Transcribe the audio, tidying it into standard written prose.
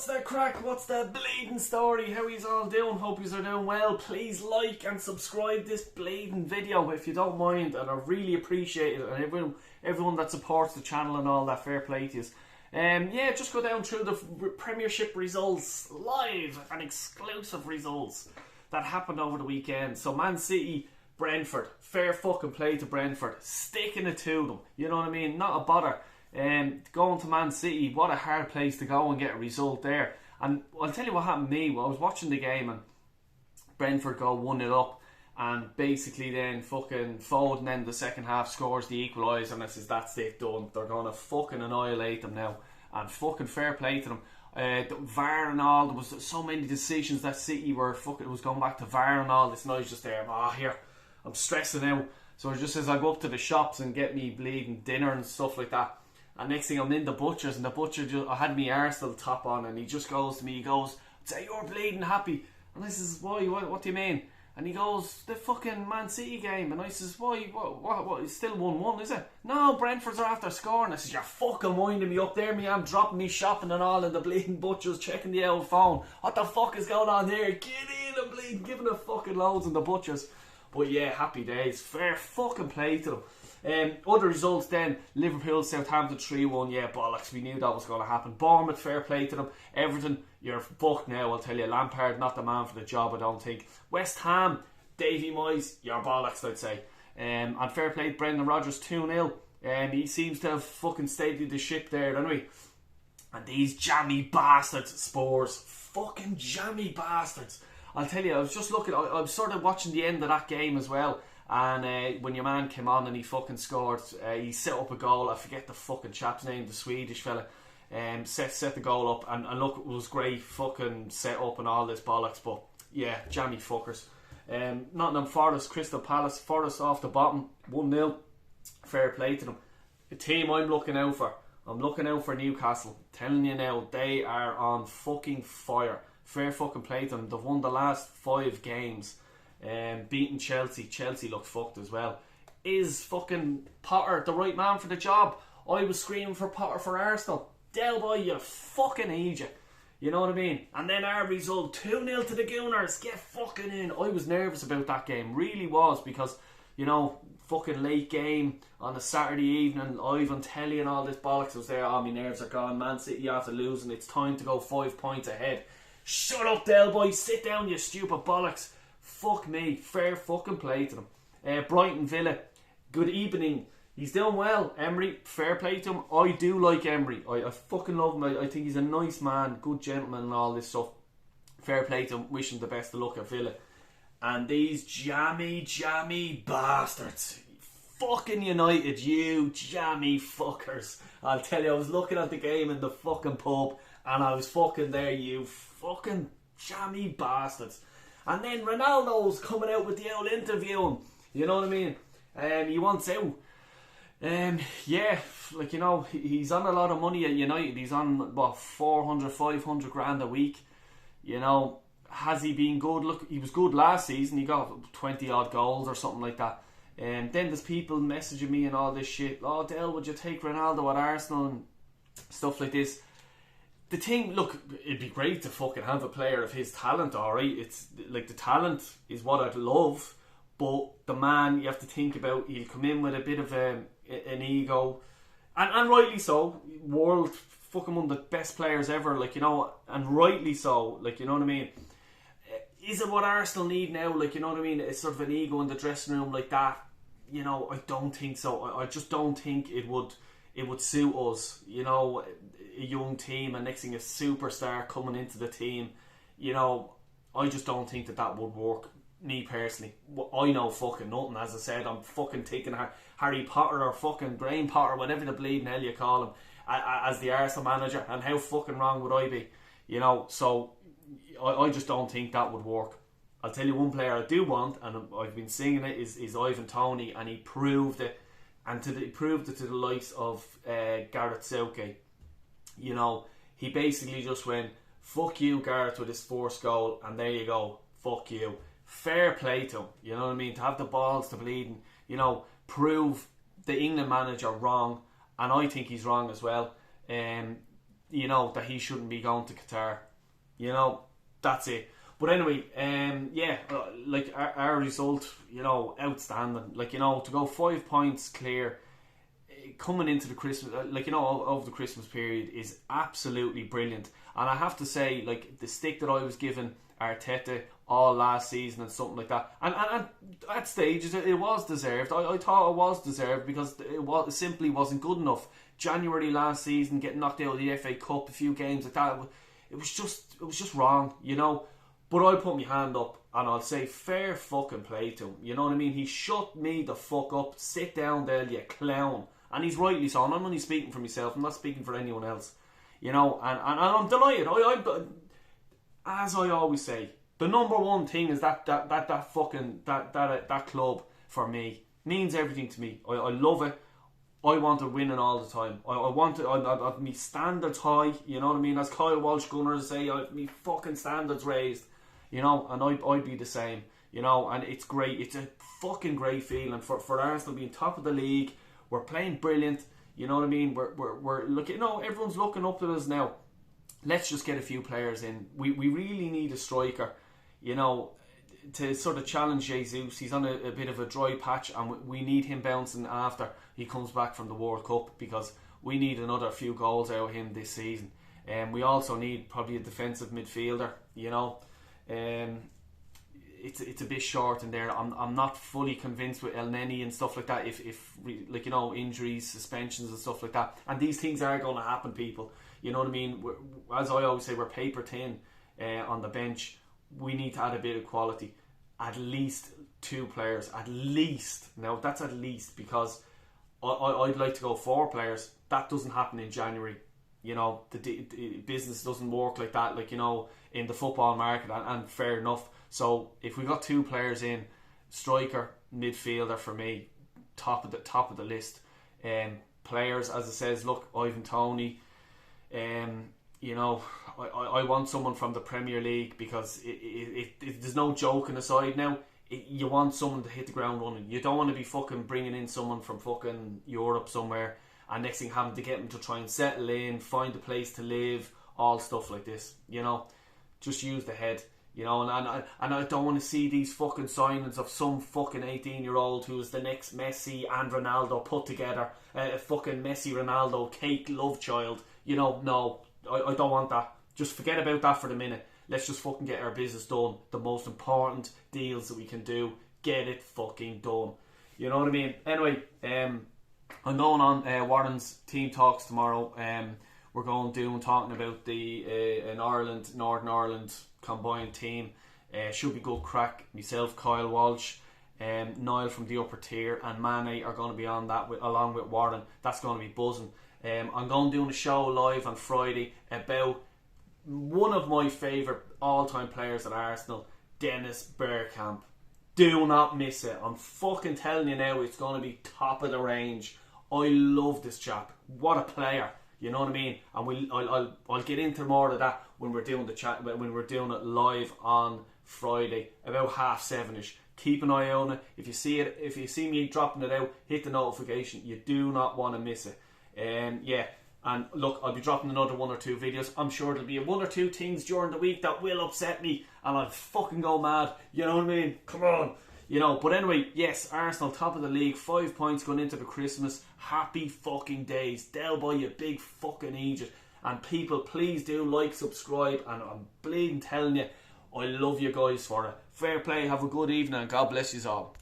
What's the crack? What's the bleeding story? How yous all doing? Hope yous are doing well. Please like and subscribe this bleeding video if you don't mind, and I really appreciate it. And everyone that supports the channel and all that, fair play to yous. Yeah, just go down through the Premiership results live and exclusive results that happened over the weekend. So Man City, Brentford, fair fucking play to Brentford, sticking it to them. You know what I mean? Not a bother. Going to Man City, what a hard place to go and get a result there. And I'll tell you what happened to me. Well, I was watching the game and Brentford go 1-0 up, and basically then fucking Foden in the second half scores the equaliser, and I says that's it, done. They're going to fucking annihilate them now, and fucking fair play to them. The VAR and all, there was so many decisions that City were fucking, it was going back to VAR and all. This noise just there, here, I'm stressing out. So it just says I go up to the shops and get me bleeding dinner and stuff like that. And next thing I'm in the butcher's, and the butcher just, I had me Arsenal top on, and he just goes to me, he goes, "Say you're bleeding happy." And I says, "Why? What do you mean?" And he goes, "The fucking Man City game." And I says, "Why? What? It's still 1-1, is it?" "No, Brentford's are after scoring." I says, "You're fucking winding me up there, me. I'm dropping me shopping and all in the bleeding butcher's, checking the old phone. What the fuck is going on here? Get in and bleeding, giving a fucking loads in the butcher's." But yeah, happy days. Fair fucking play to them. Other results then, Liverpool, Southampton 3-1, yeah, bollocks, we knew that was going to happen. Bournemouth, fair play to them. Everton, you're fucked now, I'll tell you. Lampard, not the man for the job, I don't think. West Ham, Davy Moyes, you're bollocks, I'd say. And fair play to Brendan Rodgers, 2-0. He seems to have fucking steadied the ship there, doesn't he? And these jammy bastards, Spurs, fucking jammy bastards. I'll tell you, I was just looking, I was sort of watching the end of that game as well. And when your man came on and he fucking scored, he set up a goal. I forget the fucking chap's name, the Swedish fella. Set the goal up, and look, it was great fucking set up and all this bollocks. But yeah, jammy fuckers. Nottingham Forest, Crystal Palace, Forest off the bottom, 1-0. Fair play to them. The team I'm looking out for Newcastle. Telling you now, they are on fucking fire. Fair fucking play to them. They've won the last 5 games. Beating Chelsea. Chelsea looked fucked as well. Is fucking Potter the right man for the job? I was screaming for Potter for Arsenal. Del boy, you fucking idiot. You know what I mean? And then our result, 2-0 to the Gooners. Get fucking in. I was nervous about that game. Really was, because, you know, fucking late game on a Saturday evening, live on telly and all this bollocks. I was there, my nerves are gone. Man City after losing, it's time to go 5 points ahead. Shut up, Del boy. Sit down, you stupid bollocks. Fuck me, fair fucking play to them. Brighton Villa, good evening. He's doing well, Emery, fair play to him. I do like Emery. I fucking love him. I think he's a nice man, good gentleman and all this stuff. Fair play to him, wish him the best of luck at Villa. And these jammy bastards. Fucking United, you jammy fuckers. I'll tell you, I was looking at the game in the fucking pub and I was fucking there, you fucking jammy bastards. And then Ronaldo's coming out with the old interview. You know what I mean? He wants out. Yeah, like, you know, he's on a lot of money at United. He's on, what, 400, 500 grand a week. You know, has he been good? Look, he was good last season. He got 20 odd goals or something like that. Then there's people messaging me and all this shit. "Oh, Del, would you take Ronaldo at Arsenal?" and stuff like this. The thing, look, it'd be great to fucking have a player of his talent, alright? It's like, the talent is what I'd love, but the man, you have to think about, he'll come in with a bit of an ego, and rightly so. World, fucking one of the best players ever, like, you know, and rightly so, like, you know what I mean? Is it what Arsenal need now? Like, you know what I mean? It's sort of an ego in the dressing room like that. You know, I don't think so. I just don't think it would suit us, you know, a young team, and next thing a superstar coming into the team. You know, I just don't think that would work, me personally. I know fucking nothing. As I said, I'm fucking taking Harry Potter or fucking Graham Potter, whatever the bleeding hell you call him, as the Arsenal manager, and how fucking wrong would I be? You know, so I just don't think that would work. I'll tell you one player I do want, and I've been singing it, is Ivan Toney, and he proved it, and he proved it to the likes of Gareth Southgate. You know, he basically just went, "Fuck you, Gareth," with his first goal, and there you go, fuck you. Fair play to him, you know what I mean? To have the balls to bleed and, you know, prove the England manager wrong, and I think he's wrong as well. you know, that he shouldn't be going to Qatar. You know, that's it. But anyway, like our result, you know, outstanding. Like, you know, to go 5 points clear coming into the Christmas, like, you know, over the Christmas period is absolutely brilliant. And I have to say, like, the stick that I was given Arteta all last season and something like that, and at stages it was deserved. I thought it was deserved because it simply wasn't good enough. January last season, getting knocked out of the FA Cup, a few games like that, it was just wrong, you know. But I put my hand up and I'll say fair fucking play to him. You know what I mean? He shut me the fuck up. Sit down there, you clown. And he's rightly so. And I'm only speaking for myself. I'm not speaking for anyone else. You know, and I'm delighted. As I always say, the number one thing is that club for me means everything to me. I love it. I want to win it all the time. I want to. I've my standards high. You know what I mean? As Kyle Walsh Gunners say, I've my fucking standards raised. You know, and I'd be the same. You know, and it's great. It's a fucking great feeling for Arsenal being top of the league. We're playing brilliant. You know what I mean? We're looking. No, everyone's looking up to us now. Let's just get a few players in. We really need a striker. You know, to sort of challenge Jesus. He's on a bit of a dry patch, and we need him bouncing after he comes back from the World Cup, because we need another few goals out of him this season. And we also need probably a defensive midfielder. You know, it's a bit short in there. I'm not fully convinced with El Neni and stuff like that. If like, you know, injuries, suspensions and stuff like that, and these things are going to happen, people. You know what I mean? As I always say, we're paper thin on the bench. We need to add a bit of quality. At least 2 players. At least. Now that's at least, because I'd like to go 4 players. That doesn't happen in January. You know, the business doesn't work like that. Like, you know, in the football market, and fair enough. So if we got 2 players in, striker, midfielder for me, top of the list. Players, as it says, look, Ivan Toney. You know, I want someone from the Premier League, because there's no joking aside now. You want someone to hit the ground running. You don't want to be fucking bringing in someone from fucking Europe somewhere, and next thing having to get them to try and settle in, find a place to live, all stuff like this. You know, just use the head. You know, and I don't want to see these fucking signings of some fucking 18-year-old who is the next Messi and Ronaldo put together. A fucking Messi Ronaldo cake love child. You know, no, I don't want that. Just forget about that for the minute. Let's just fucking get our business done. The most important deals that we can do, get it fucking done. You know what I mean? Anyway, I'm going on Warren's team talks tomorrow. We're talking about the in Ireland, Northern Ireland combined team. Should be good crack. Myself, Kyle Walsh, Niall from the upper tier, and Mane are going to be on that along with Warren. That's going to be buzzing. I'm going to do a show live on Friday about one of my favourite all-time players at Arsenal, Dennis Bergkamp. Do not miss it. I'm fucking telling you now, it's going to be top of the range. I love this chap. What a player. You know what I mean? And I'll get into more of that when we're doing the chat, when we're doing it live on Friday about 7:30ish. Keep an eye on it. If you see me dropping it out, hit the notification. You do not want to miss it. Yeah. And look, I'll be dropping another 1 or 2 videos. I'm sure there'll be 1 or 2 things during the week that will upset me, and I'll fucking go mad. You know what I mean? Come on. You know, but anyway, yes, Arsenal top of the league, 5 points going into the Christmas. Happy fucking days. Del by you big fucking Egypt. And people, please do like, subscribe, and I'm bleeding telling you, I love you guys for it. Fair play, have a good evening, and God bless you all.